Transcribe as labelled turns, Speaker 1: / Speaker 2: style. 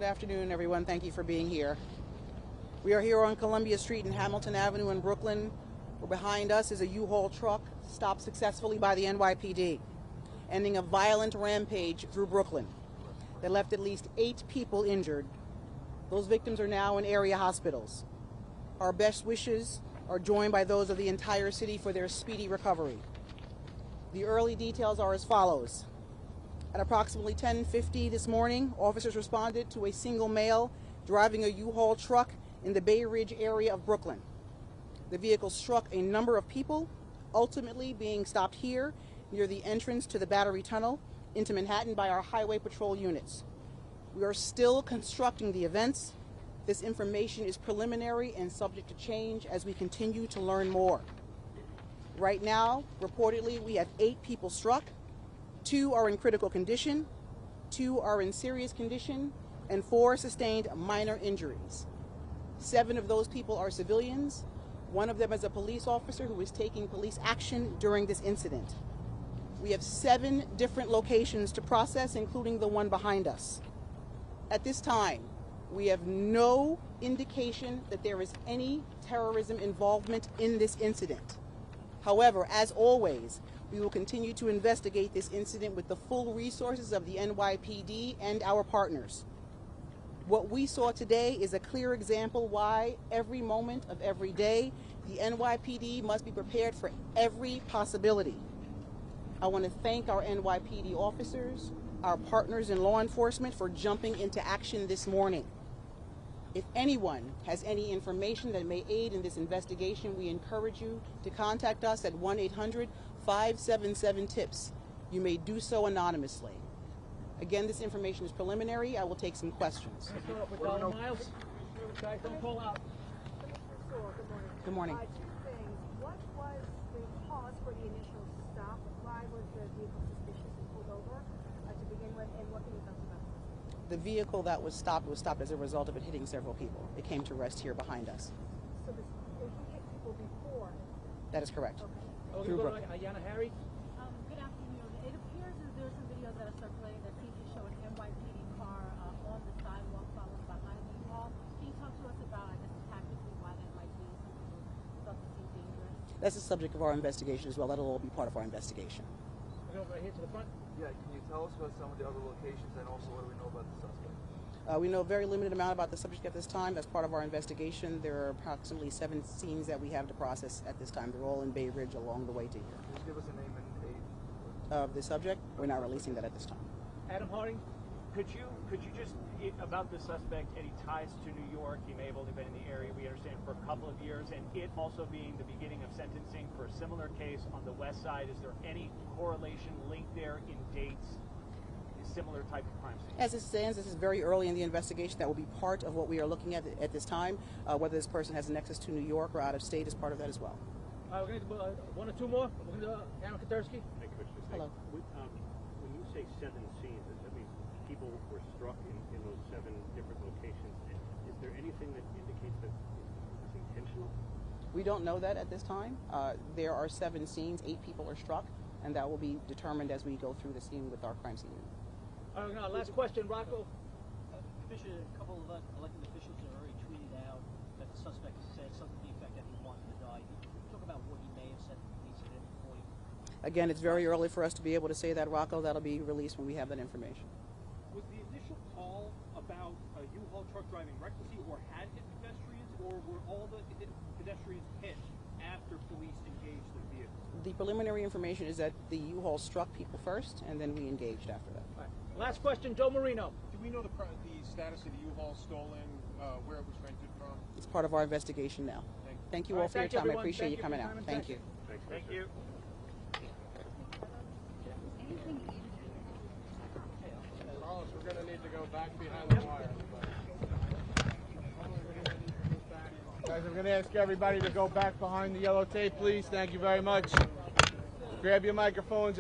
Speaker 1: Good afternoon, everyone. Thank you for being here. We are here on Columbia Street and Hamilton Avenue in Brooklyn, where behind us is a U-Haul truck stopped successfully by the NYPD, ending a violent rampage through Brooklyn that left at least 8 people injured. Those victims are now in area hospitals. Our best wishes are joined by those of the entire city for their speedy recovery. The early details are as follows. At approximately 10:50 this morning, officers responded to a single male driving a U-Haul truck in the Bay Ridge area of Brooklyn. The vehicle struck a number of people, ultimately being stopped here near the entrance to the Battery Tunnel into Manhattan by our Highway Patrol units. We are still constructing the events. This information is preliminary and subject to change as we continue to learn more. Right now, reportedly, we have 8 people struck. 2 are in critical condition, 2 are in serious condition, and 4 sustained minor injuries. 7 of those people are civilians. 1 of them is a police officer who is taking police action during this incident. We have 7 different locations to process, including the one behind us. At this time, we have no indication that there is any terrorism involvement in this incident. However, as always, we will continue to investigate this incident with the full resources of the NYPD and our partners. What we saw today is a clear example why every moment of every day, the NYPD must be prepared for every possibility. I want to thank our NYPD officers, our partners in law enforcement, for jumping into action this morning. If anyone has any information that may aid in this investigation, we encourage you to contact us at 1-800-577-TIPS. You may do so anonymously. Again, this information is preliminary. I will take some questions.
Speaker 2: Miles. Guys, don't call out.
Speaker 1: Good morning.
Speaker 3: 2 things. What was the cause for the initial stop? Why was the vehicle suspiciously pulled over to begin with, and what can you tell us about it?
Speaker 1: The vehicle that was stopped as a result of it hitting several people. It came to rest here behind us.
Speaker 3: So he hit people before?
Speaker 1: That is correct.
Speaker 3: Okay.
Speaker 1: Through
Speaker 2: Go
Speaker 1: Brooklyn.
Speaker 2: to Ayana Harry.
Speaker 4: Good afternoon. It appears as there are some videos that are circulating that seem to show an NYPD car on the sidewalk following behind the wall. Can you talk to us about, I guess, tactically why that might be? Some people thought this seemed dangerous.
Speaker 1: That's the subject of our investigation as well. That'll all be part of our investigation.
Speaker 2: We're going right here to the front.
Speaker 5: Yeah, can you tell us about some of the other locations and also what do we know about the suspect?
Speaker 1: We know a very limited amount about the subject at this time. As part of our investigation, there are approximately 7 scenes that we have to process at this time. They're all in Bay Ridge along the way to here.
Speaker 5: Just give us a name and age.
Speaker 1: Of the subject, we're not releasing that at this time.
Speaker 2: Adam Harding.
Speaker 6: Could you just, about the suspect, any ties to New York? He may have only been in the area, we understand, for a couple of years, and it also being the beginning of sentencing for a similar case on the west side. Is there any correlation link there in dates, similar type of crime scene?
Speaker 1: As it stands, this is very early in the investigation. That will be part of what we are looking at this time. Whether this person has a nexus to New York or out of state is part of that as well.
Speaker 2: We're going to do 1 or 2 more. We're going to Aaron Katersky.
Speaker 7: Thank you, Mr.
Speaker 1: Hello.
Speaker 7: When you say 7 scenes, does that mean people were struck in those 7 different locations? Is there anything that indicates that it's intentional?
Speaker 1: We don't know that at this time. There are 7 scenes, 8 people are struck, and that will be determined as we go through the scene with our crime scene unit.
Speaker 2: All right, last question, Rocco.
Speaker 8: Commissioner, a couple of elected officials have already tweeted out that the suspect said something to the effect that he wanted to die. Can you talk about what he may have said to the police at any point?
Speaker 1: Again, it's very early for us to be able to say that, Rocco. That'll be released when we have that information.
Speaker 9: Was the initial call about a U-Haul truck driving recklessly or had hit pedestrians, or were all the pedestrians hit after police engaged the vehicle?
Speaker 1: The preliminary information is that the U-Haul struck people first, and then we engaged after that.
Speaker 2: All right. Last question, Joe Marino.
Speaker 10: Do we know the status of the U-Haul stolen, where it was rented from?
Speaker 1: It's part of our investigation now. Thank you all for your time. I appreciate you coming out. Thank you.
Speaker 6: Thank you.
Speaker 10: Carlos, we're going to need to go back behind the wire. Guys, I'm going to ask everybody to go back behind the yellow tape, please. Thank you very much. Grab your microphones.